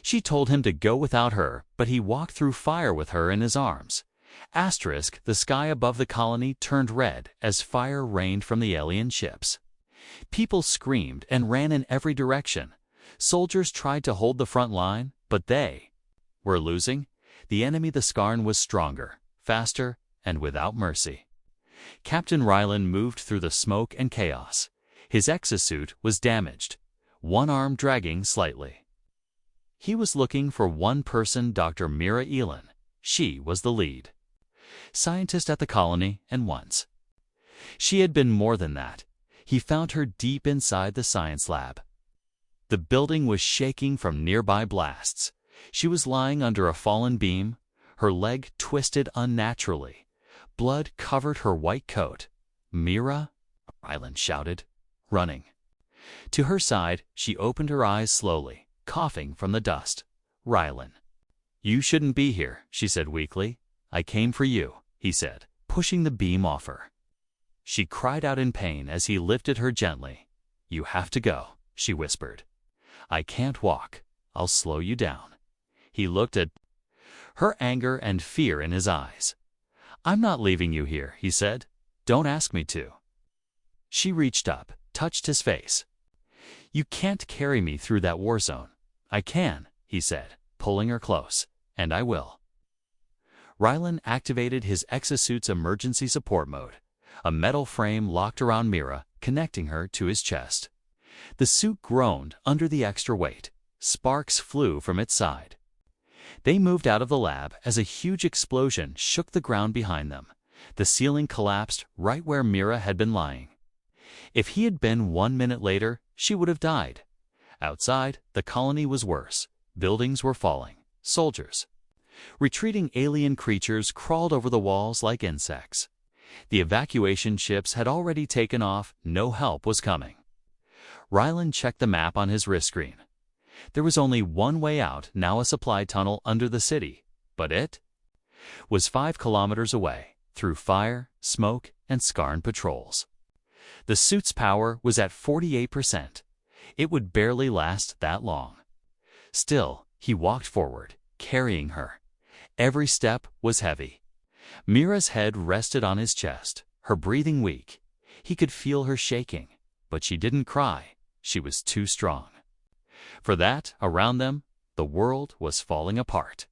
She told him to go without her, but he walked through fire with her in his arms. The sky above the colony turned red as fire rained from the alien ships. People screamed and ran in every direction. Soldiers tried to hold the front line, but they were losing. The enemy, the Skarn, was stronger, faster, and without mercy. Captain Rylan moved through the smoke and chaos. His exosuit was damaged, one arm dragging slightly. He was looking for one person, Dr. Mira Elin. She was the lead scientist at the colony, and once she had been more than that. He found her deep inside the science lab. The building was shaking from nearby blasts. She was lying under a fallen beam, her leg twisted unnaturally. Blood covered her white coat. "Mira?" Rylan shouted, running. To her side, she opened her eyes slowly, coughing from the dust. "Rylan, you shouldn't be here," she said weakly. "I came for you," he said, pushing the beam off her. She cried out in pain as he lifted her gently. "You have to go," she whispered. "I can't walk. I'll slow you down." He looked at her, anger and fear in his eyes. "I'm not leaving you here," he said. "Don't ask me to." She reached up, touched his face. "You can't carry me through that war zone." "I can," he said, pulling her close. "And I will." Rylan activated his exosuit's emergency support mode. A metal frame locked around Mira, connecting her to his chest. The suit groaned under the extra weight. Sparks flew from its side. They moved out of the lab as a huge explosion shook the ground behind them. The ceiling collapsed right where Mira had been lying. If he had been 1 minute later, she would have died. Outside, the colony was worse. Buildings were falling. Soldiers. Retreating alien creatures crawled over the walls like insects. The evacuation ships had already taken off. No help was coming. Rylan checked the map on his wrist screen. There was only one way out, now a supply tunnel under the city, but it was 5 kilometers away, through fire, smoke, and Skarn patrols. The suit's power was at 48%. It would barely last that long. Still, he walked forward, carrying her. Every step was heavy. Mira's head rested on his chest, her breathing weak. He could feel her shaking, but she didn't cry. She was too strong. For that, around them, the world was falling apart.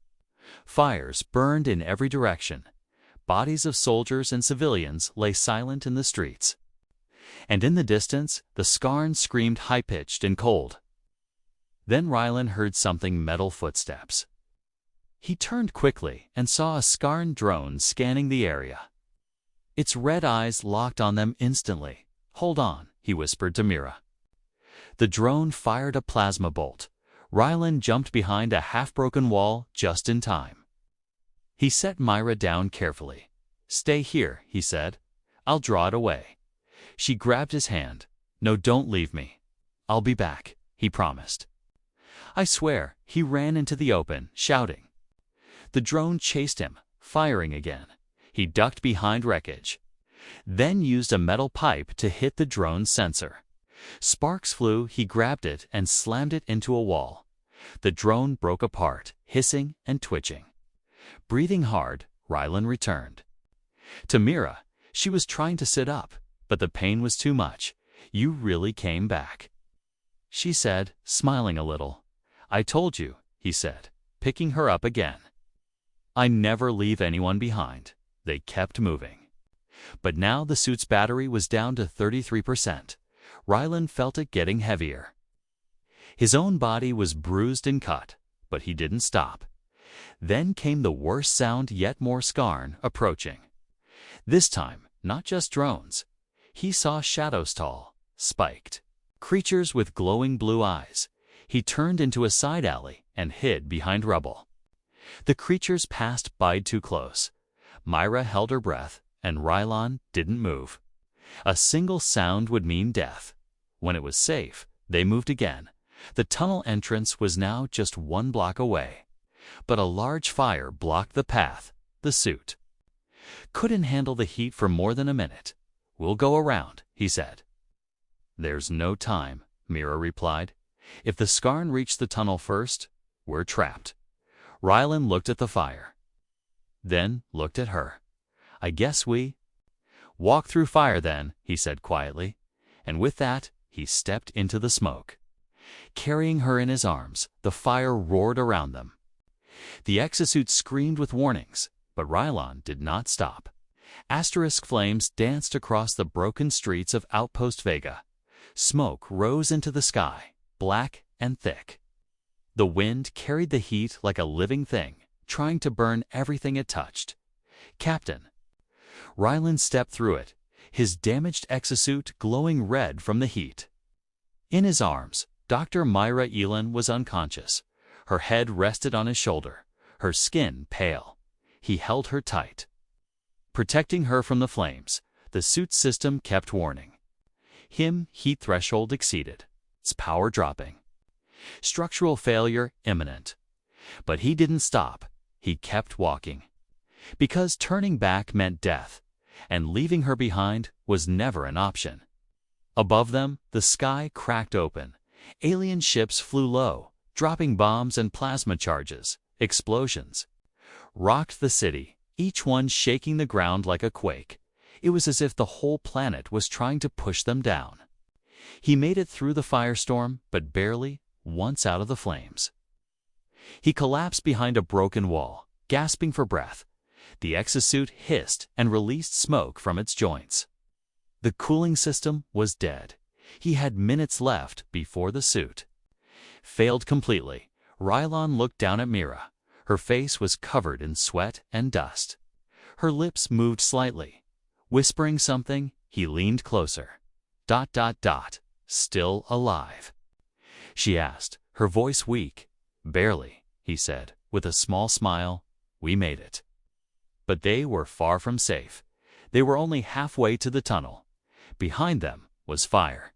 Fires burned in every direction. Bodies of soldiers and civilians lay silent in the streets. And in the distance, the Skarn screamed high-pitched and cold. Then Rylan heard something metal footsteps. He turned quickly and saw a Skarn drone scanning the area. Its red eyes locked on them instantly. "Hold on," he whispered to Mira. The drone fired a plasma bolt. Rylan jumped behind a half-broken wall just in time. He set Mira down carefully. "Stay here," he said. "I'll draw it away." She grabbed his hand. "No, don't leave me." "I'll be back," he promised. "I swear." He ran into the open, shouting. The drone chased him, firing again. He ducked behind wreckage, then used a metal pipe to hit the drone's sensor. Sparks flew. He grabbed it and slammed it into a wall. The drone broke apart, hissing and twitching. Breathing hard, Rylan returned. To Mira, she was trying to sit up, but the pain was too much. "You really came back," she said, smiling a little. "I told you," he said, picking her up again. "I never leave anyone behind." They kept moving. But now the suit's battery was down to 33%. Rylan felt it getting heavier. His own body was bruised and cut, but he didn't stop. Then came the worst sound, yet more Skarn approaching. This time, not just drones. He saw shadows, tall, spiked creatures with glowing blue eyes. He turned into a side alley and hid behind rubble. The creatures passed by too close. Mira held her breath, and Rylan didn't move. A single sound would mean death. When it was safe, they moved again. The tunnel entrance was now just 1 block away. But a large fire blocked the path. The suit couldn't handle the heat for more than a minute. "We'll go around," he said. "There's no time," Mira replied. "If the Skarn reach the tunnel first, We're trapped. Rylan looked at the fire. Then looked at her. I guess we walk through fire then, he said quietly. And with that, he stepped into the smoke. Carrying her in his arms, the fire roared around them. The Exosuit screamed with warnings, but Rylan did not stop. Asterisk flames danced across the broken streets of Outpost Vega. Smoke rose into the sky, black and thick. The wind carried the heat like a living thing, trying to burn everything it touched. Captain. Rylan stepped through it, his damaged exosuit glowing red from the heat. In his arms, Dr. Myra Elin was unconscious. Her head rested on his shoulder, her skin pale. He held her tight. Protecting her from the flames, the suit system kept warning. Heat threshold exceeded, its power dropping. Structural failure imminent. But he didn't stop. He kept walking. Because turning back meant death, and leaving her behind was never an option. Above them, the sky cracked open. Alien ships flew low, dropping bombs and plasma charges. Explosions rocked the city, each one shaking the ground like a quake. It was as if the whole planet was trying to push them down. He made it through the firestorm, but barely, once out of the flames. He collapsed behind a broken wall, gasping for breath. The exosuit hissed and released smoke from its joints. The cooling system was dead. He had minutes left before the suit failed completely. Rylan looked down at Mira. Her face was covered in sweat and dust. Her lips moved slightly. Whispering something, he leaned closer. ... Still alive? She asked, her voice weak. Barely, he said, with a small smile. We made it. But they were far from safe. They were only halfway to the tunnel. Behind them was fire.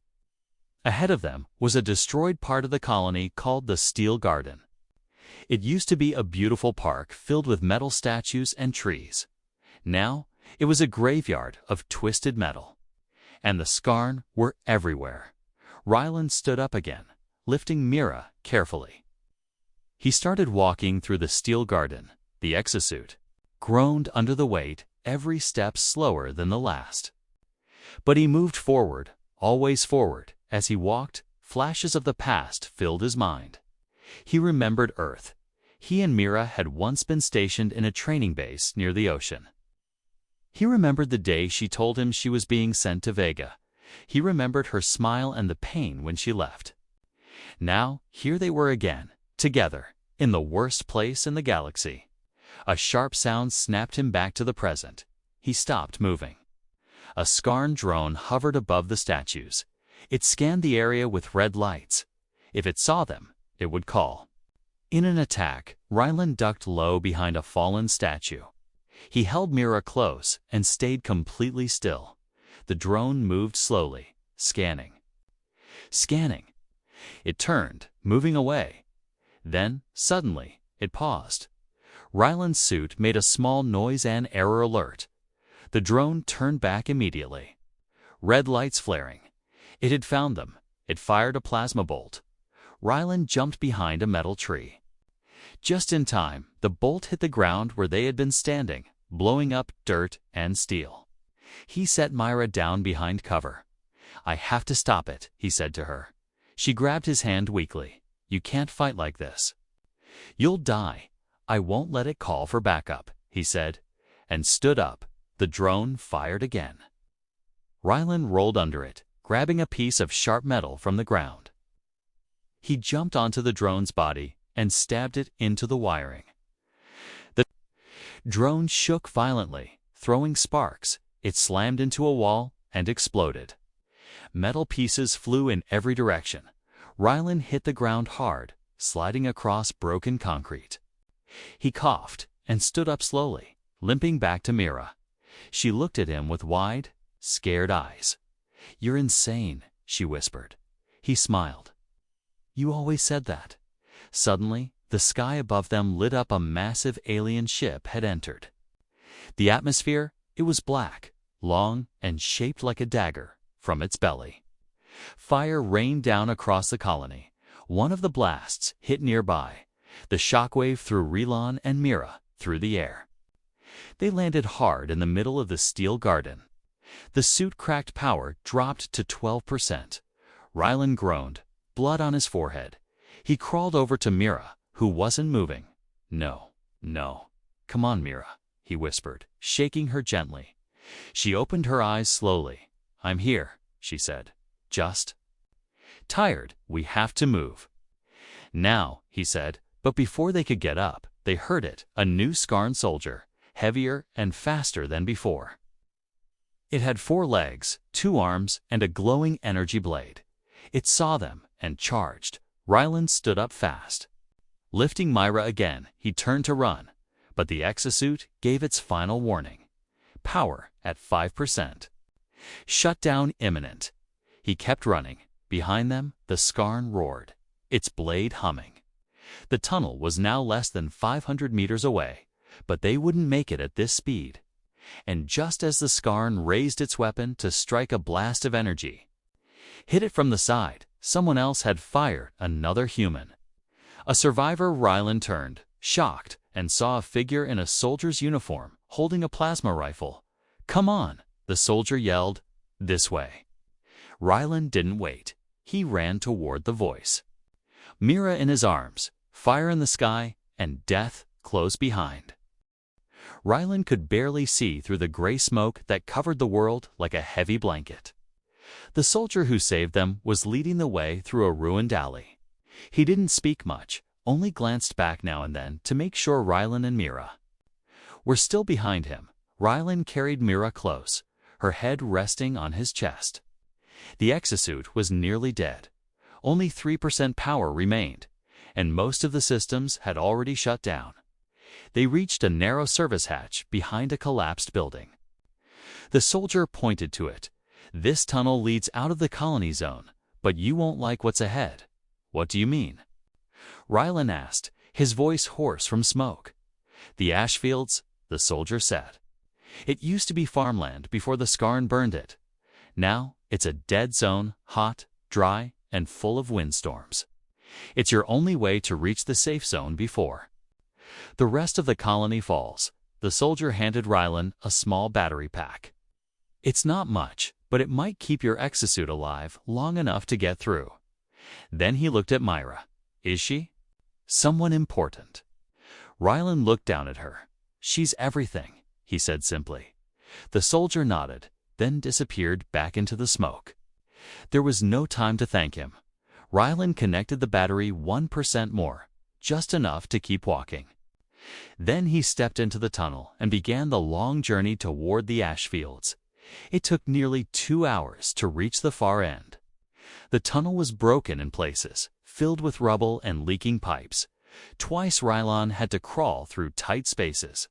Ahead of them was a destroyed part of the colony called the Steel Garden. It used to be a beautiful park filled with metal statues and trees. Now, it was a graveyard of twisted metal. And the scarn were everywhere. Rylan stood up again, lifting Mira carefully. He started walking through the Steel Garden. The exosuit groaned under the weight, every step slower than the last. But he moved forward, always forward. As he walked, flashes of the past filled his mind. He remembered Earth. He and Mira had once been stationed in a training base near the ocean. He remembered the day she told him she was being sent to Vega. He remembered her smile and the pain when she left. Now, here they were again, together, in the worst place in the galaxy. A sharp sound snapped him back to the present. He stopped moving. A Scarn drone hovered above the statues. It scanned the area with red lights. If it saw them, it would call. In an attack, Rylan ducked low behind a fallen statue. He held Mira close and stayed completely still. The drone moved slowly, scanning. Scanning. It turned, moving away. Then, suddenly, it paused. Rylan's suit made a small noise and error alert. The drone turned back immediately. Red lights flaring. It had found them. It fired a plasma bolt. Rylan jumped behind a metal tree. Just in time, the bolt hit the ground where they had been standing, blowing up dirt and steel. He set Myra down behind cover. I have to stop it, he said to her. She grabbed his hand weakly. You can't fight like this. You'll die. I won't let it call for backup, he said, and stood up. The drone fired again. Rylan rolled under it, grabbing a piece of sharp metal from the ground. He jumped onto the drone's body and stabbed it into the wiring. The drone shook violently, throwing sparks. It slammed into a wall and exploded. Metal pieces flew in every direction. Rylan hit the ground hard, sliding across broken concrete. He coughed and stood up slowly, limping back to Mira. She looked at him with wide, scared eyes. You're insane, she whispered. He smiled. You always said that. Suddenly, the sky above them lit up. A massive alien ship had entered. The atmosphere, it was black, long and shaped like a dagger from its belly. Fire rained down across the colony. One of the blasts hit nearby. The shockwave threw Rylan and Mira through the air. They landed hard in the middle of the steel garden. The suit cracked power dropped to 12%. Rylan groaned, blood on his forehead. He crawled over to Mira, who wasn't moving. No. Come on, Mira, he whispered, shaking her gently. She opened her eyes slowly. I'm here, she said. Just tired. We have to move. Now, he said, but before they could get up, they heard it, a new Skarn soldier, heavier and faster than before. It had 4 legs, 2 arms, and a glowing energy blade. It saw them and charged. Rylan stood up fast. Lifting Myra again, he turned to run, but the exosuit gave its final warning. Power at 5%. Shutdown imminent. He kept running. Behind them, the Skarn roared, its blade humming. The tunnel was now less than 500 meters away, but they wouldn't make it at this speed. And just as the Skarn raised its weapon to strike a blast of energy, hit it from the side, someone else had fired another human. A survivor. Rylan turned, shocked, and saw a figure in a soldier's uniform holding a plasma rifle. Come on, the soldier yelled. This way. Rylan didn't wait. He ran toward the voice. Mira in his arms, fire in the sky, and death close behind. Rylan could barely see through the gray smoke that covered the world like a heavy blanket. The soldier who saved them was leading the way through a ruined alley. He didn't speak much, only glanced back now and then to make sure Rylan and Mira were still behind him. Rylan carried Mira close, her head resting on his chest. The exosuit was nearly dead. Only 3% power remained, and most of the systems had already shut down. They reached a narrow service hatch behind a collapsed building. The soldier pointed to it. This tunnel leads out of the colony zone, but you won't like what's ahead. What do you mean? Rylan asked, his voice hoarse from smoke. The ash fields, the soldier said. It used to be farmland before the Skarn burned it. Now it's a dead zone, hot, dry, and full of windstorms. It's your only way to reach the safe zone before the rest of the colony falls. The soldier handed Rylan a small battery pack. It's not much, but it might keep your exosuit alive long enough to get through. Then he looked at Myra. Is she someone important? Rylan looked down at her. She's everything, he said simply. The soldier nodded, then disappeared back into the smoke. There was no time to thank him. Rylan connected the battery 1% more, just enough to keep walking. Then he stepped into the tunnel and began the long journey toward the ash fields. It took nearly 2 hours to reach the far end. The tunnel was broken in places, filled with rubble and leaking pipes. Twice Rylan had to crawl through tight spaces.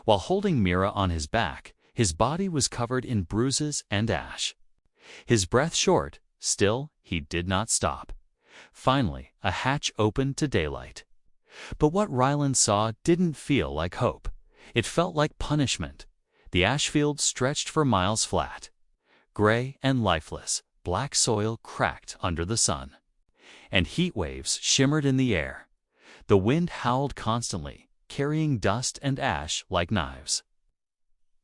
While holding Mira on his back, his body was covered in bruises and ash. His breath short, still he did not stop. Finally, a hatch opened to daylight. But what Rylan saw didn't feel like hope. It felt like punishment. The ash field stretched for miles flat. Gray and lifeless, black soil cracked under the sun. And heat waves shimmered in the air. The wind howled constantly, carrying dust and ash like knives.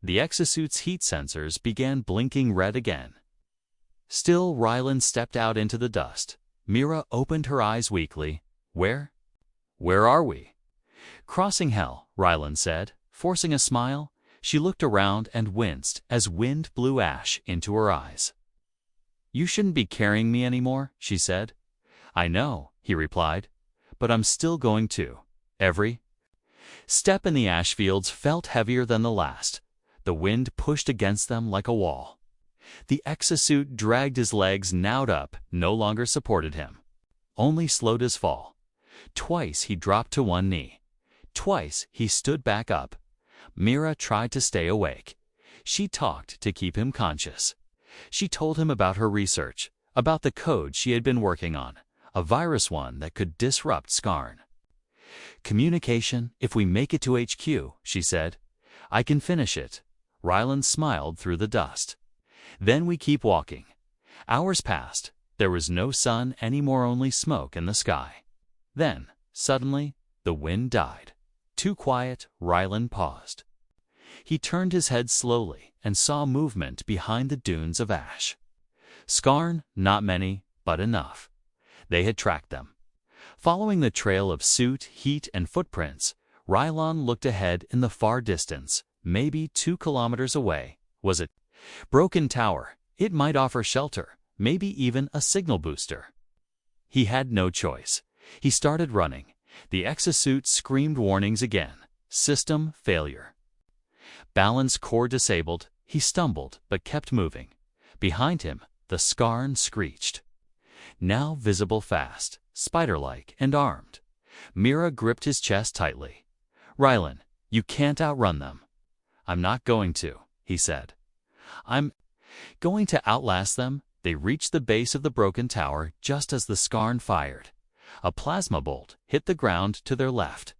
The exosuit's heat sensors began blinking red again. Still, Rylan stepped out into the dust. Mira opened her eyes weakly. Where are we? Crossing hell, Rylan said, forcing a smile. She looked around and winced as wind blew ash into her eyes. You shouldn't be carrying me anymore, she said. I know, he replied, but I'm still going to. Every step in the ash fields felt heavier than the last. The wind pushed against them like a wall. The exosuit dragged his legs gnawed up, no longer supported him. Only slowed his fall. Twice he dropped to one knee. Twice he stood back up. Mira tried to stay awake. She talked to keep him conscious. She told him about her research, about the code she had been working on, a virus one that could disrupt Skarn. Communication, if we make it to HQ, she said. I can finish it. Rylan smiled through the dust. Then we keep walking. Hours passed. There was no sun anymore, only smoke in the sky. Then Suddenly, the wind died. Too quiet, Rylan paused. He turned his head slowly and saw movement behind the dunes of ash. Skarn, not many, but enough. They had tracked them. Following the trail of soot, heat, and footprints, Rylan looked ahead in the far distance, maybe 2 kilometers away. Was it? Broken tower. It might offer shelter, maybe even a signal booster. He had no choice. He started running. The exosuit screamed warnings again. System failure. Balance core disabled. He stumbled, but kept moving. Behind him, the Skarn screeched. Now visible fast, spider-like and armed. Mira gripped his chest tightly. Rylan, you can't outrun them. I'm not going to, he said. I'm going to outlast them. They reached the base of the broken tower just as the Skarn fired. A plasma bolt hit the ground to their left.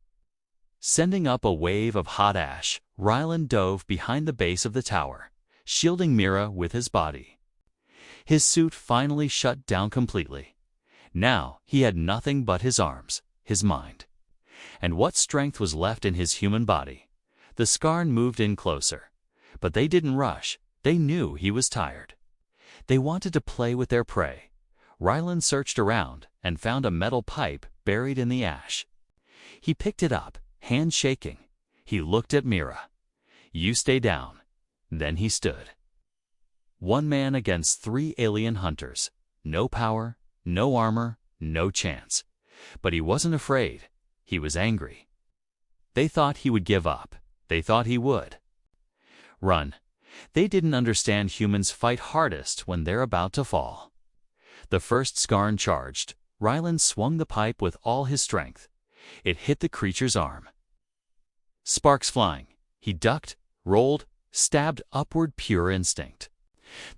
Sending up a wave of hot ash, Rylan dove behind the base of the tower, shielding Mira with his body. His suit finally shut down completely. Now he had nothing but his arms, his mind, and what strength was left in his human body. The Skarn moved in closer, but they didn't rush. They knew he was tired. They wanted to play with their prey. Rylan searched around and found a metal pipe buried in the ash. He picked it up, hand shaking. He looked at Mira. You stay down. Then he stood. One man against 3 alien hunters. No power, no armor, no chance. But he wasn't afraid. He was angry. They thought he would give up. They thought he would run. They didn't understand humans fight hardest when they're about to fall. The first Skarn charged. Rylan swung the pipe with all his strength. It hit the creature's arm. Sparks flying. He ducked, rolled, stabbed upward, pure instinct.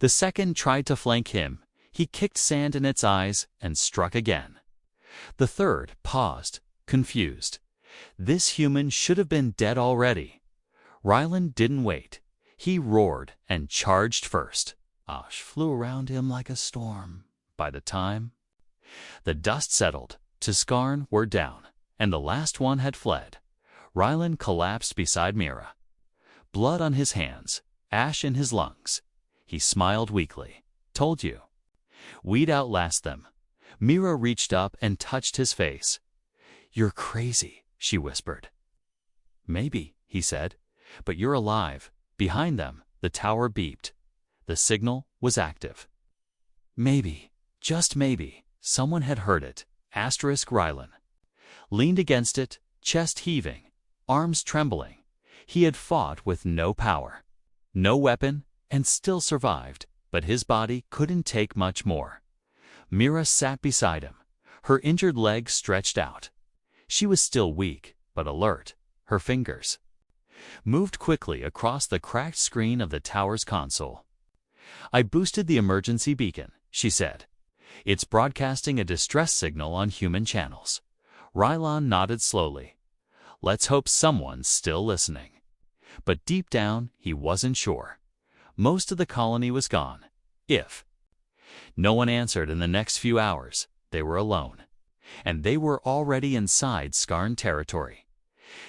The second tried to flank him. He kicked sand in its eyes and struck again. The third paused, confused. This human should have been dead already. Rylan didn't wait. He roared and charged first. Ash flew around him like a storm. By the time the dust settled, Skarn were down, and the last one had fled. Rylan collapsed beside Mira. Blood on his hands, ash in his lungs. He smiled weakly. Told you. We'd outlast them. Mira reached up and touched his face. You're crazy, she whispered. Maybe, he said, but you're alive. Behind them, the tower beeped. The signal was active. Maybe, just maybe, someone had heard it. Rylan leaned against it, chest heaving, arms trembling. He had fought with no power, no weapon, and still survived, but his body couldn't take much more. Mira sat beside him, her injured leg stretched out. She was still weak, but alert. Her fingers moved quickly across the cracked screen of the tower's console. I boosted the emergency beacon, she said. It's broadcasting a distress signal on human channels. Rylan nodded slowly. Let's hope someone's still listening. But deep down, he wasn't sure. Most of the colony was gone. No one answered in the next few hours. They were alone. And they were already inside Skarn territory.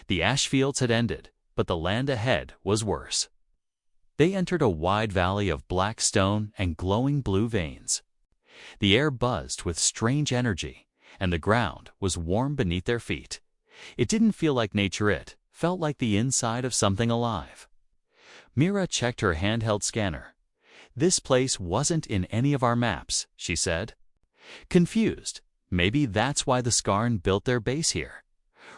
The ash fields had ended, but the land ahead was worse. They entered a wide valley of black stone and glowing blue veins. The air buzzed with strange energy, and the ground was warm beneath their feet. It didn't feel like nature, it felt like the inside of something alive. Mira checked her handheld scanner. This place wasn't in any of our maps, she said. Confused, maybe that's why the Skarn built their base here.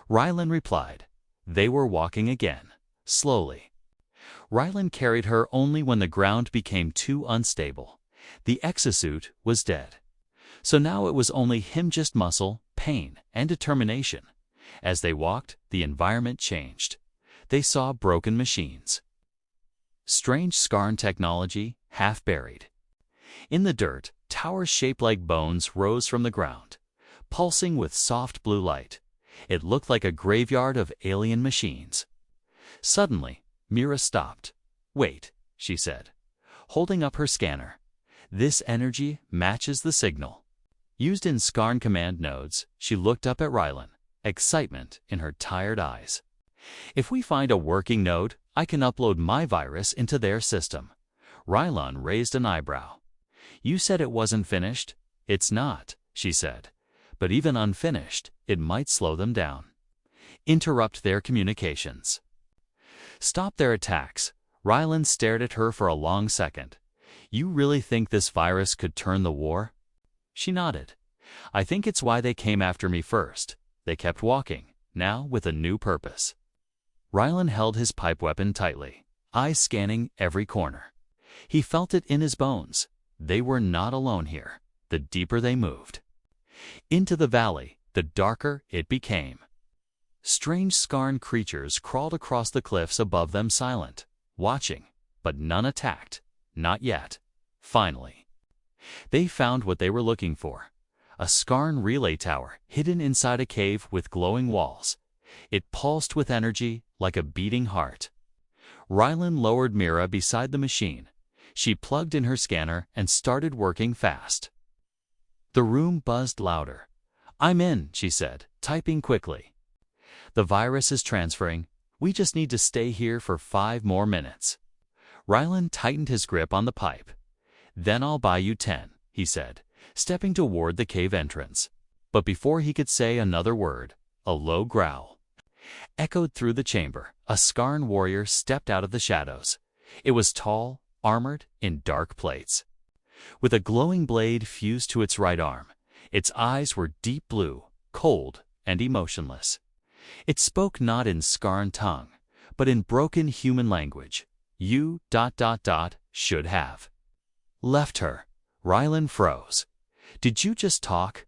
Rylan replied. They were walking again, slowly. Rylan carried her only when the ground became too unstable. The exosuit was dead. So now it was only him, just muscle, pain, and determination. As they walked, the environment changed. They saw broken machines. Strange Skarn technology, half buried. In the dirt, towers shaped like bones rose from the ground, pulsing with soft blue light. It looked like a graveyard of alien machines. Suddenly, Mira stopped. Wait, she said, holding up her scanner. This energy matches the signal used in Skarn command nodes. She looked up at Rylan. excitement in her tired eyes. "If we find a working node, I can upload my virus into their system." Rylon raised an eyebrow. "You said it wasn't finished?" "It's not," she said. "But even unfinished, it might slow them down. Interrupt their communications. Stop their attacks." Rylon stared at her for a long second. "You really think this virus could turn the war?" She nodded. "I think it's why they came after me first." They kept walking, now with a new purpose. Rylon held his pipe weapon tightly, eyes scanning every corner. He felt it in his bones. They were not alone here. The deeper they moved into the valley, the darker it became. Strange scarn creatures crawled across the cliffs above them, silent, watching, but none attacked. Not yet. Finally, they found what they were looking for. A scarn relay tower hidden inside a cave with glowing walls. It pulsed with energy like a beating heart. Rylon lowered Mira beside the machine. She plugged in her scanner and started working fast. The room buzzed louder. "I'm in," she said, typing quickly. "The virus is transferring. We just need to stay here for 5 more minutes." Rylon tightened his grip on the pipe. "Then I'll buy you 10, he said, stepping toward the cave entrance. But before he could say another word, a low growl echoed through the chamber. A Scarn warrior stepped out of the shadows. It was tall, armored in dark plates, with a glowing blade fused to its right arm. Its eyes were deep blue, cold, and emotionless. It spoke not in Scarn tongue, but in broken human language. "You ... should have left her." Rylon froze. "Did you just talk?"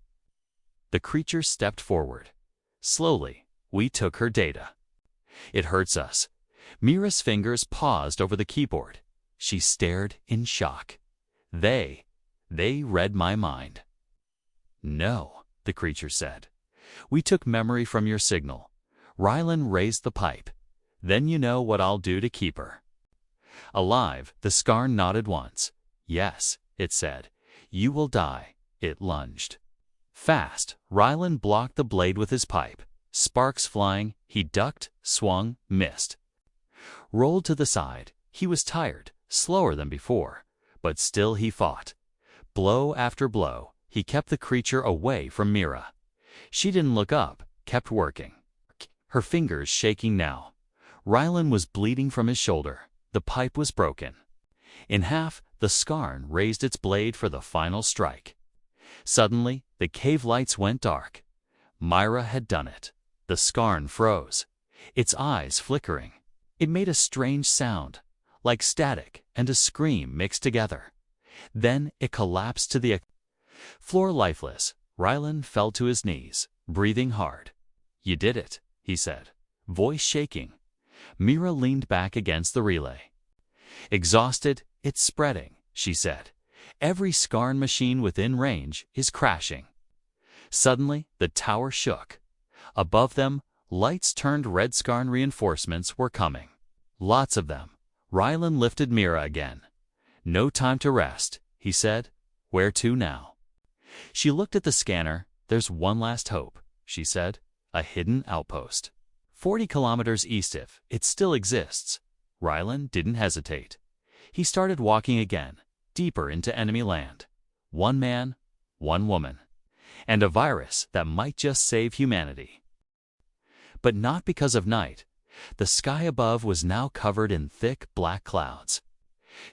The creature stepped forward. "Slowly, we took her data. It hurts us." Mira's fingers paused over the keyboard. She stared in shock. They read my mind." "No," the creature said. "We took memory from your signal." Rylon raised the pipe. "Then you know what I'll do to keep her." Alive, the Scarn nodded once. "Yes," it said. "You will die." It lunged. Fast, Rylon blocked the blade with his pipe. Sparks flying, he ducked, swung, missed. Rolled to the side. He was tired, slower than before, but still he fought. Blow after blow, he kept the creature away from Mira. She didn't look up, kept working. Her fingers shaking now. Rylon was bleeding from his shoulder. The pipe was broken. In half, the Scarn raised its blade for the final strike. Suddenly, the cave lights went dark. Myra had done it. The Scarn froze, its eyes flickering. It made a strange sound, like static and a scream mixed together. Then it collapsed to the floor lifeless. Rylon fell to his knees, breathing hard. "You did it," he said, voice shaking. Mira leaned back against the relay. "Exhausted, it's spreading," she said. "Every Scarn machine within range is crashing." Suddenly, the tower shook. Above them, lights turned red. Scarn reinforcements were coming. Lots of them. Rylon lifted Mira again. "No time to rest," he said. "Where to now?" She looked at the scanner. "There's one last hope," she said. "A hidden outpost. 40 kilometers east if it still exists." Rylon didn't hesitate. He started walking again, deeper into enemy land. One man, one woman, and a virus that might just save humanity. But not because of night. The sky above was now covered in thick black clouds,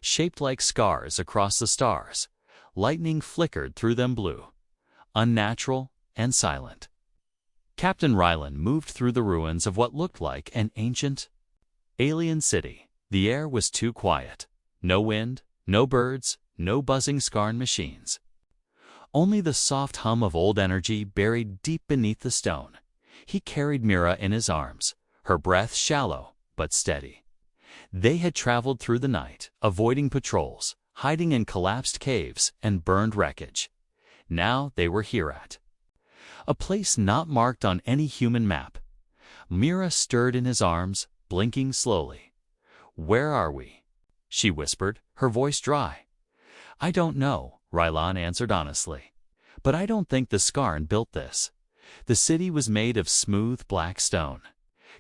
shaped like scars across the stars. Lightning flickered through them blue, unnatural and silent. Captain Rylon moved through the ruins of what looked like an ancient alien city. The air was too quiet. No wind, no birds, no buzzing Scarn machines. Only the soft hum of old energy buried deep beneath the stone. He carried Mira in his arms, her breath shallow but steady. They had traveled through the night, avoiding patrols, hiding in collapsed caves and burned wreckage. Now they were here at a place not marked on any human map. Mira stirred in his arms, blinking slowly. "Where are we?" she whispered, her voice dry. "I don't know," Rylon answered honestly. "But I don't think the Scarn built this. The city was made of smooth black stone,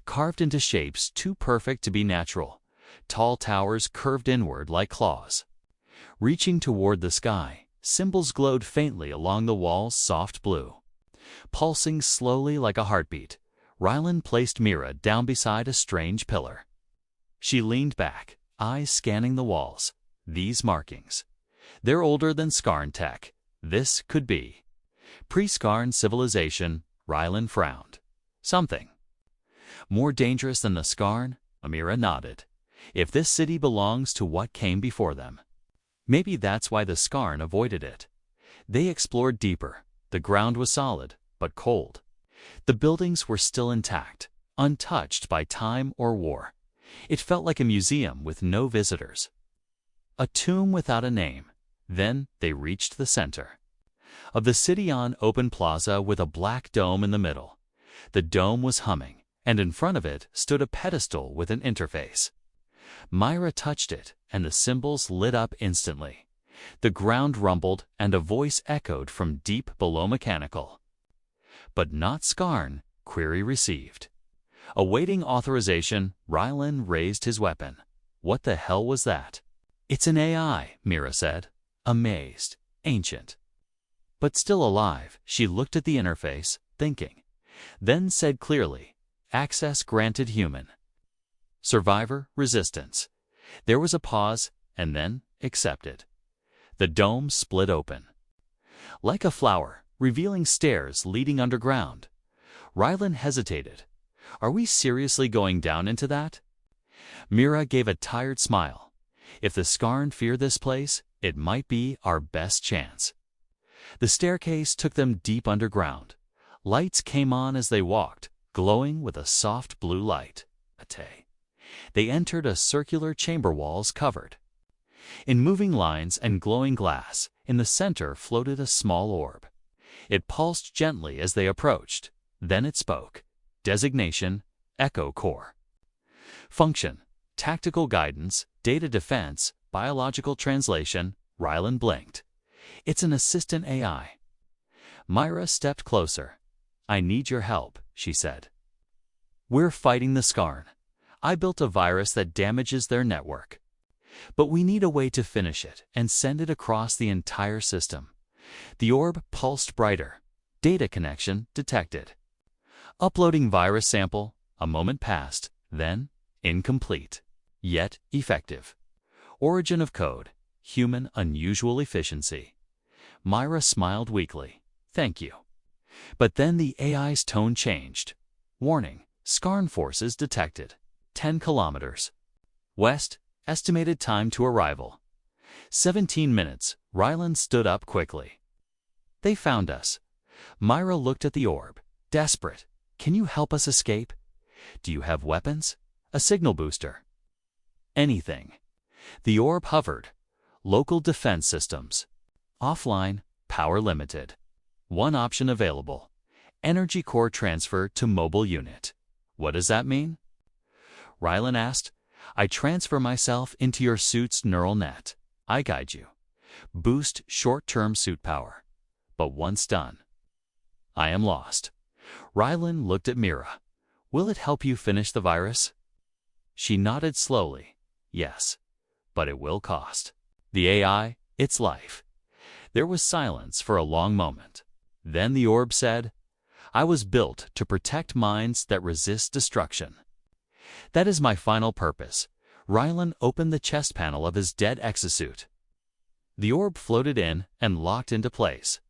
carved into shapes too perfect to be natural. Tall towers curved inward like claws. Reaching toward the sky, symbols glowed faintly along the wall's soft blue. Pulsing slowly like a heartbeat, Rylan placed Mira down beside a strange pillar. She leaned back, eyes scanning the walls. These markings. They're older than Skarn tech. This could be pre-Skarn civilization. Rylan frowned. Something more dangerous than the Skarn? Amira nodded. If this city belongs to what came before them, maybe that's why the Skarn avoided it. They explored deeper. The ground was solid, but cold. The buildings were still intact, untouched by time or war. It felt like a museum with no visitors. A tomb without a name. Then they reached the center of the city, on open plaza with a black dome in the middle. The dome was humming, and in front of it stood a pedestal with an interface. Myra touched it, and the symbols lit up instantly. The ground rumbled, and a voice echoed from deep below. Mechanical. But not Skarn. Query received. Awaiting authorization, Rylan raised his weapon. What the hell was that? It's an AI, Mira said, amazed, ancient, but still alive. She looked at the interface, thinking, then said clearly, access granted human. Survivor, resistance. There was a pause, and then accepted. The dome split open, like a flower, revealing stairs leading underground. Rylan hesitated. Are we seriously going down into that? Mira gave a tired smile. If the Skarn fear this place, it might be our best chance. The staircase took them deep underground. Lights came on as they walked, glowing with a soft blue light. They entered a circular chamber, walls covered in moving lines and glowing glass. In the center floated a small orb. It pulsed gently as they approached. Then it spoke. Designation, Echo Core. Function, tactical guidance, data defense, biological translation. Rylan blinked. It's an assistant AI. Myra stepped closer. I need your help, she said. We're fighting the Skarn. I built a virus that damages their network. But we need a way to finish it and send it across the entire system. The orb pulsed brighter. Data connection detected. Uploading virus sample. A moment passed, then incomplete, yet effective. Origin of code. Human unusual efficiency. Myra smiled weakly. Thank you. But then the AI's tone changed. Warning, Skarn forces detected. 10 kilometers. West, estimated time to arrival. 17 minutes. Rylan stood up quickly. They found us. Myra looked at the orb, desperate. Can you help us escape? Do you have weapons? A signal booster? Anything. The orb hovered. Local defense systems. Offline, power limited. One option available. Energy core transfer to mobile unit. What does that mean? Rylan asked. I transfer myself into your suit's neural net. I guide you. Boost short-term suit power. But once done, I am lost. Rylan looked at Mira. Will it help you finish the virus? She nodded slowly. Yes, but it will cost. The AI, its life. There was silence for a long moment. Then the orb said, I was built to protect minds that resist destruction. That is my final purpose. Rylan opened the chest panel of his dead exosuit. The orb floated in and locked into place.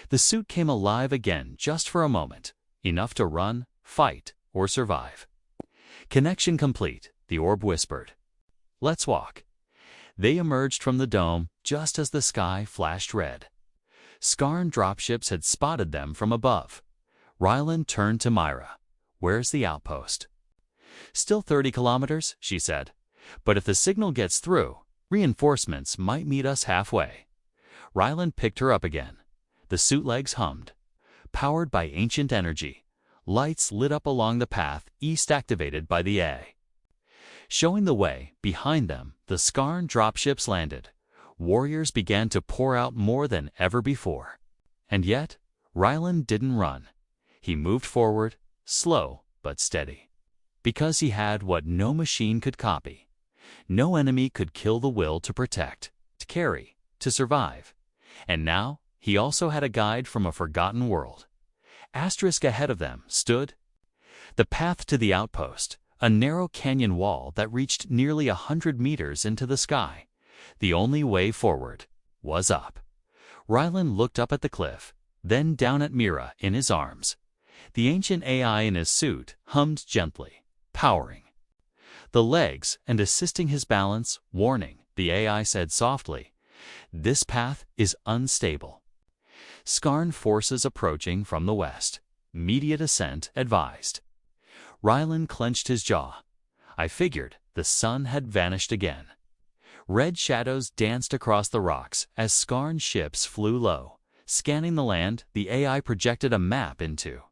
The suit came alive again just for a moment, enough to run, fight, or survive. Connection complete, the orb whispered. Let's walk. They emerged from the dome just as the sky flashed red. Skarn dropships had spotted them from above. Rylan turned to Myra. Where's the outpost? Still 30 kilometers, she said. But if the signal gets through, reinforcements might meet us halfway. Rylan picked her up again. The suit legs hummed. Powered by ancient energy, lights lit up along the path east activated by the A. Showing the way, behind them, the Skarn dropships landed. Warriors began to pour out more than ever before. And yet, Rylan didn't run. He moved forward, slow but steady. Because he had what no machine could copy. No enemy could kill the will to protect, to carry, to survive. And now, he also had a guide from a forgotten world. Asterisk ahead of them stood the path to the outpost, a narrow canyon wall that reached nearly 100 meters into the sky. The only way forward was up. Rylan looked up at the cliff, then down at Mira in his arms. The ancient AI in his suit hummed gently, powering the legs and assisting his balance. Warning, the AI said softly. This path is unstable. Skarn forces approaching from the west. Immediate ascent advised. Rylan clenched his jaw. I figured the sun had vanished again. Red shadows danced across the rocks as Skarn ships flew low. Scanning the land, the AI projected a map into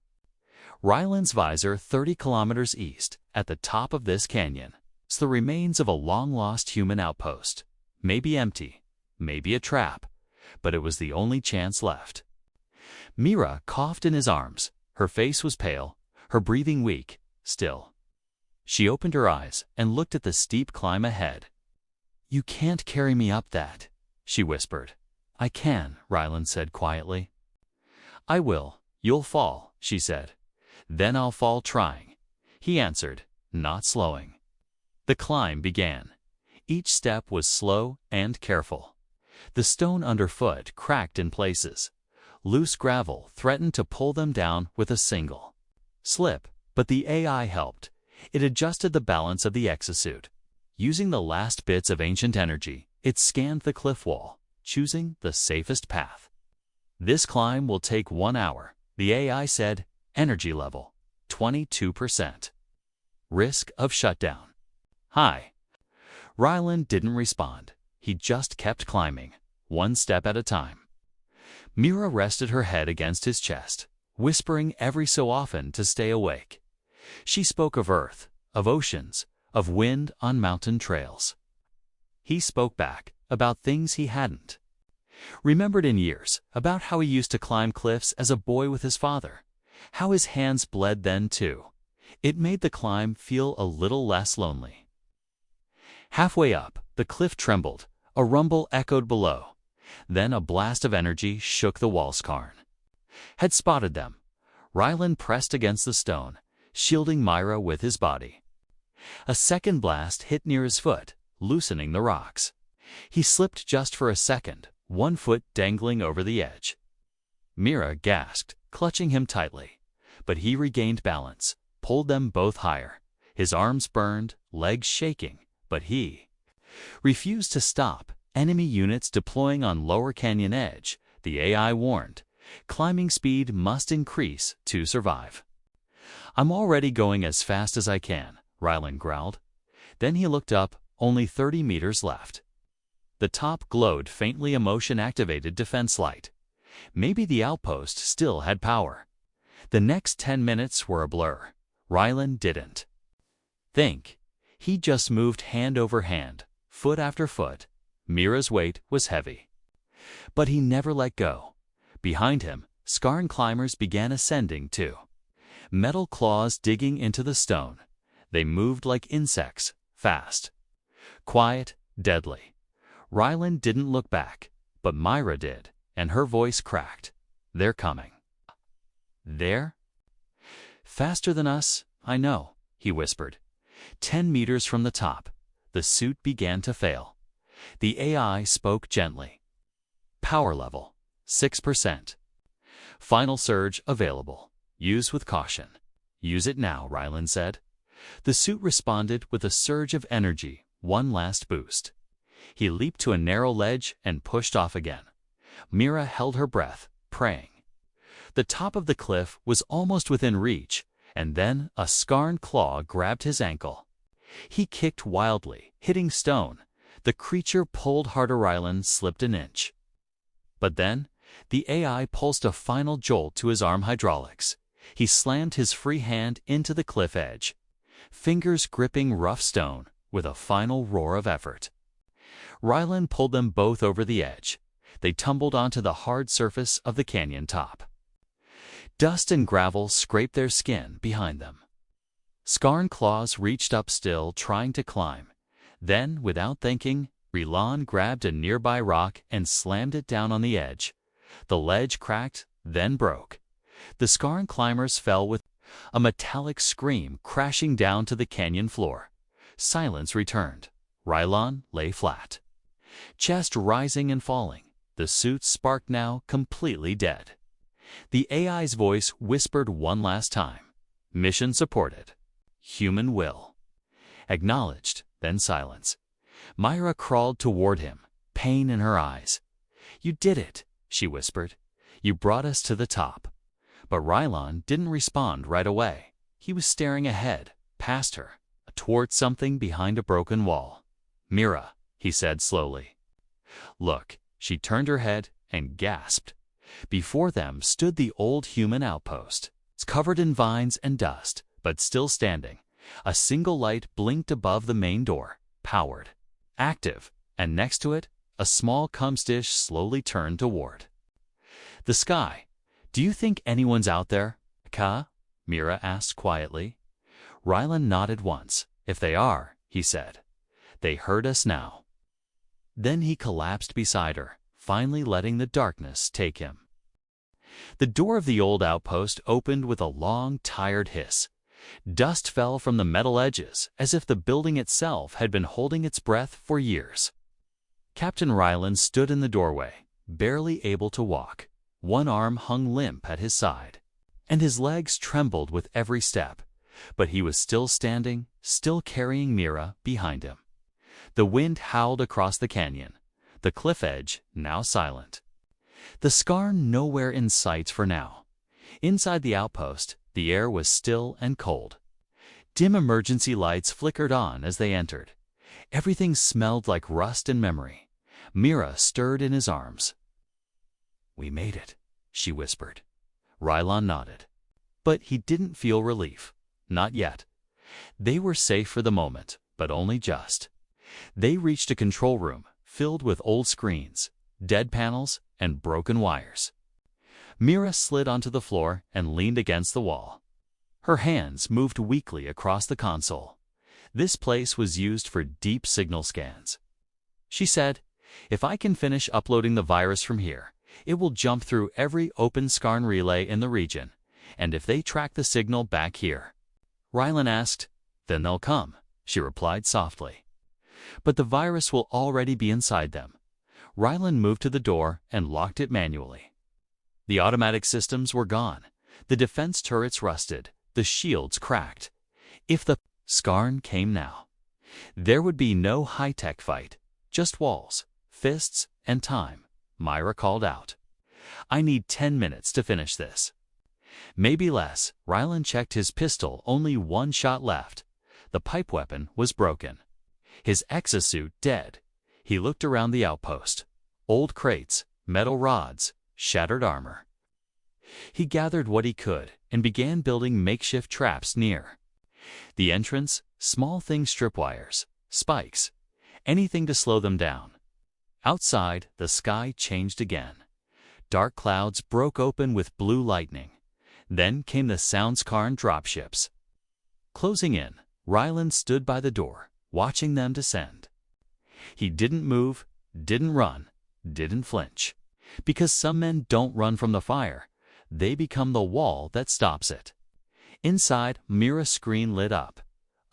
Rylan's visor 30 kilometers east. At the top of this canyon, it's the remains of a long-lost human outpost. Maybe empty, maybe a trap, but it was the only chance left. Mira coughed in his arms. Her face was pale, her breathing weak, still. She opened her eyes and looked at the steep climb ahead. You can't carry me up that, she whispered. I can, Rylan said quietly. I will. You'll fall, she said. Then I'll fall trying. He answered, not slowing. The climb began. Each step was slow and careful. The stone underfoot cracked in places. Loose gravel threatened to pull them down with a single slip, but the AI helped. It adjusted the balance of the exosuit. Using the last bits of ancient energy, it scanned the cliff wall, choosing the safest path. This climb will take 1 hour, the AI said. Energy level, 22%. Risk of shutdown. High. Rylan didn't respond. He just kept climbing, one step at a time. Mira rested her head against his chest, whispering every so often to stay awake. She spoke of earth, of oceans, of wind on mountain trails. He spoke back about things he hadn't remembered in years, about how he used to climb cliffs as a boy with his father, how his hands bled then too. It made the climb feel a little less lonely. Halfway up, the cliff trembled. A rumble echoed below. Then a blast of energy shook the wall. Skarn had spotted them. Rylan pressed against the stone, shielding Myra with his body. A second blast hit near his foot, loosening the rocks. He slipped just for a second, one foot dangling over the edge. Mira gasped, clutching him tightly. But he regained balance, pulled them both higher. His arms burned, legs shaking, but he refused to stop. Enemy units deploying on lower canyon edge, the AI warned. Climbing speed must increase to survive. I'm already going as fast as I can, Rylan growled. Then he looked up, only 30 meters left. The top glowed faintly, a motion-activated defense light. Maybe the outpost still had power. The next 10 minutes were a blur. Rylan didn't think. He just moved hand over hand, foot after foot. Mira's weight was heavy. But he never let go. Behind him, Skarn climbers began ascending too. Metal claws digging into the stone. They moved like insects, fast, quiet, deadly. Rylan didn't look back, but Myra did, and her voice cracked. They're coming. There? Faster than us, I know, he whispered. 10 meters from the top, the suit began to fail. The AI spoke gently. Power level, 6%. Final surge available. Use with caution. Use it now, Rylan said. The suit responded with a surge of energy, one last boost. He leaped to a narrow ledge and pushed off again. Mira held her breath, praying. The top of the cliff was almost within reach, and then a Skarn claw grabbed his ankle. He kicked wildly, hitting stone. The creature pulled harder. Rylan slipped an inch. But then, the AI pulsed a final jolt to his arm hydraulics. He slammed his free hand into the cliff edge, fingers gripping rough stone with a final roar of effort. Rylan pulled them both over the edge. They tumbled onto the hard surface of the canyon top. Dust and gravel scraped their skin behind them. Scarn claws reached up still, trying to climb. Then, without thinking, Rylan grabbed a nearby rock and slammed it down on the edge. The ledge cracked, then broke. The Scarn climbers fell with a metallic scream crashing down to the canyon floor. Silence returned. Rylan lay flat, chest rising and falling. The suit sparked now, completely dead. The AI's voice whispered one last time. Mission supported. Human will. Acknowledged, then silence. Myra crawled toward him, pain in her eyes. You did it, she whispered. You brought us to the top. But Rylan didn't respond right away. He was staring ahead, past her, towards something behind a broken wall. Mira, he said slowly. Look. She turned her head and gasped. Before them stood the old human outpost. It's covered in vines and dust, but still standing. A single light blinked above the main door, powered, active, and next to it, a small comms dish slowly turned toward the sky. Do you think anyone's out there, Ka? Mira asked quietly. Rylan nodded once. If they are, he said. They heard us now. Then he collapsed beside her, finally letting the darkness take him. The door of the old outpost opened with a long, tired hiss. Dust fell from the metal edges, as if the building itself had been holding its breath for years. Captain Rylan stood in the doorway, barely able to walk. One arm hung limp at his side, and his legs trembled with every step. But he was still standing, still carrying Mira behind him. The wind howled across the canyon, the cliff edge now silent. The Scarn nowhere in sight for now. Inside the outpost, the air was still and cold. Dim emergency lights flickered on as they entered. Everything smelled like rust and memory. Mira stirred in his arms. We made it, she whispered. Rylan nodded. But he didn't feel relief. Not yet. They were safe for the moment, but only just. They reached a control room filled with old screens, dead panels, and broken wires. Mira slid onto the floor and leaned against the wall. Her hands moved weakly across the console. This place was used for deep signal scans. She said, if I can finish uploading the virus from here, it will jump through every open Scarn relay in the region, and if they track the signal back here. Rylan asked, then they'll come, she replied softly. But the virus will already be inside them. Rylan moved to the door and locked it manually. The automatic systems were gone. The defense turrets rusted. The shields cracked. If the Scarn came now, there would be no high-tech fight, just walls, fists, and time. Myra called out. I need 10 minutes to finish this. Maybe less. Rylan checked his pistol, only one shot left. The pipe weapon was broken. His exosuit dead. He looked around the outpost. Old crates, metal rods, shattered armor. He gathered what he could and began building makeshift traps near the entrance, small things, tripwires, spikes, anything to slow them down. Outside, the sky changed again. Dark clouds broke open with blue lightning. Then came the Scarn dropships. Closing in, Rylan stood by the door, watching them descend. He didn't move, didn't run, didn't flinch. Because some men don't run from the fire. They become the wall that stops it. Inside, Mira's screen lit up.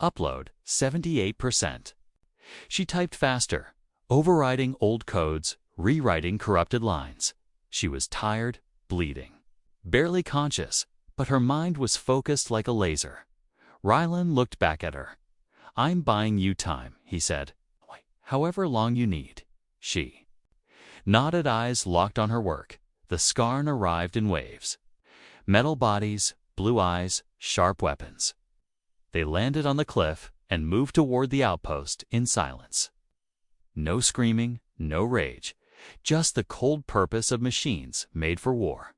Upload, 78%. She typed faster, overriding old codes, rewriting corrupted lines. She was tired, bleeding, barely conscious, but her mind was focused like a laser. Rylan looked back at her. I'm buying you time, he said. However long you need. She nodded, eyes locked on her work. The Scarn arrived in waves. Metal bodies, blue eyes, sharp weapons. They landed on the cliff and moved toward the outpost in silence. No screaming, no rage, just the cold purpose of machines made for war.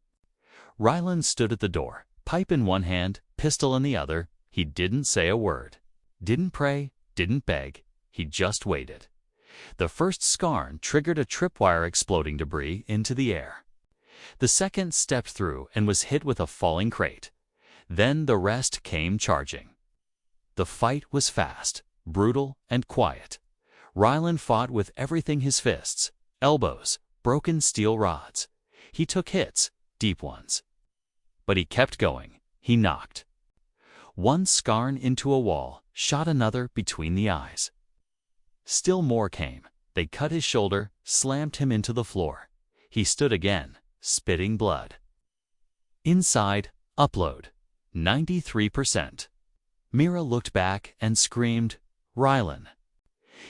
Rylan stood at the door, pipe in one hand, pistol in the other. He didn't say a word. Didn't pray, didn't beg. He just waited. The first Scarn triggered a tripwire, exploding debris into the air. The second stepped through and was hit with a falling crate. Then the rest came charging. The fight was fast, brutal, and quiet. Rylan fought with everything: his fists, elbows, broken steel rods. He took hits, deep ones. But he kept going. He knocked one scarn into a wall, shot another between the eyes. Still more came. They cut his shoulder, slammed him into the floor. He stood again, spitting blood. Inside, upload, 93%. Mira looked back and screamed, "Rylan."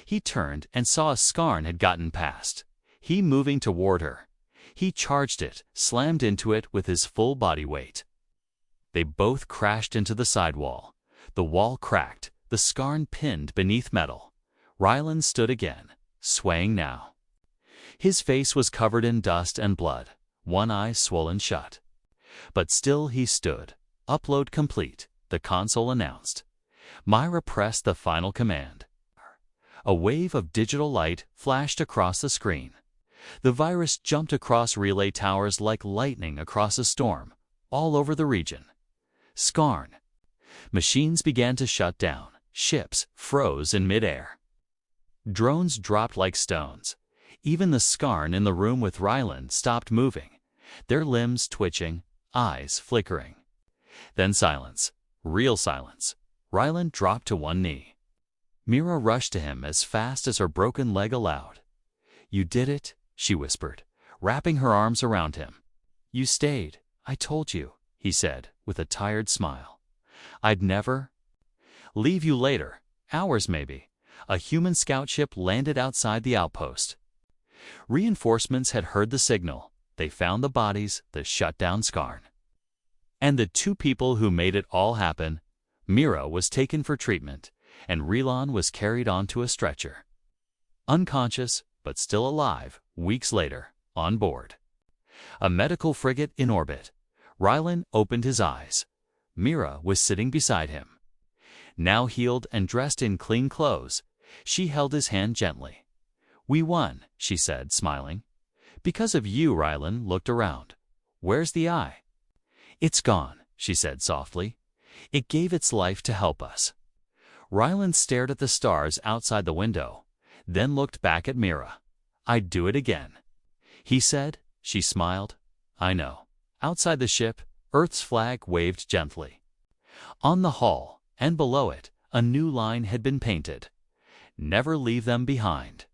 He turned and saw a scarn had gotten past. He moving toward her. He charged it, slammed into it with his full body weight. They both crashed into the sidewall. The wall cracked, the scarn pinned beneath metal. Rylan stood again, swaying now. His face was covered in dust and blood, one eye swollen shut. But still he stood. Upload complete, the console announced. Myra pressed the final command. A wave of digital light flashed across the screen. The virus jumped across relay towers like lightning across a storm, all over the region. Scarn. Machines began to shut down. Ships froze in midair. Drones dropped like stones. Even the scarn in the room with Rylan stopped moving, their limbs twitching, eyes flickering. Then silence. Real silence. Rylan dropped to one knee. Mira rushed to him as fast as her broken leg allowed. "You did it," she whispered, wrapping her arms around him. "You stayed. I told you," he said, with a tired smile. "I'd never leave you." Later, hours maybe, a human scout ship landed outside the outpost. Reinforcements had heard the signal. They found the bodies, the shut-down scarn. And the two people who made it all happen. Mira was taken for treatment, and Rylan was carried onto a stretcher. Unconscious, but still alive, weeks later, on board a medical frigate in orbit. Rylan opened his eyes. Mira was sitting beside him. Now healed and dressed in clean clothes, she held his hand gently. "We won," she said, smiling. "Because of you." Rylan looked around. "Where's the eye?" "It's gone," she said softly. "It gave its life to help us." Rylan stared at the stars outside the window, then looked back at Mira. "I'd do it again," he said. She smiled. "I know." Outside the ship, Earth's flag waved gently. On the hull, and below it, a new line had been painted. "Never leave them behind."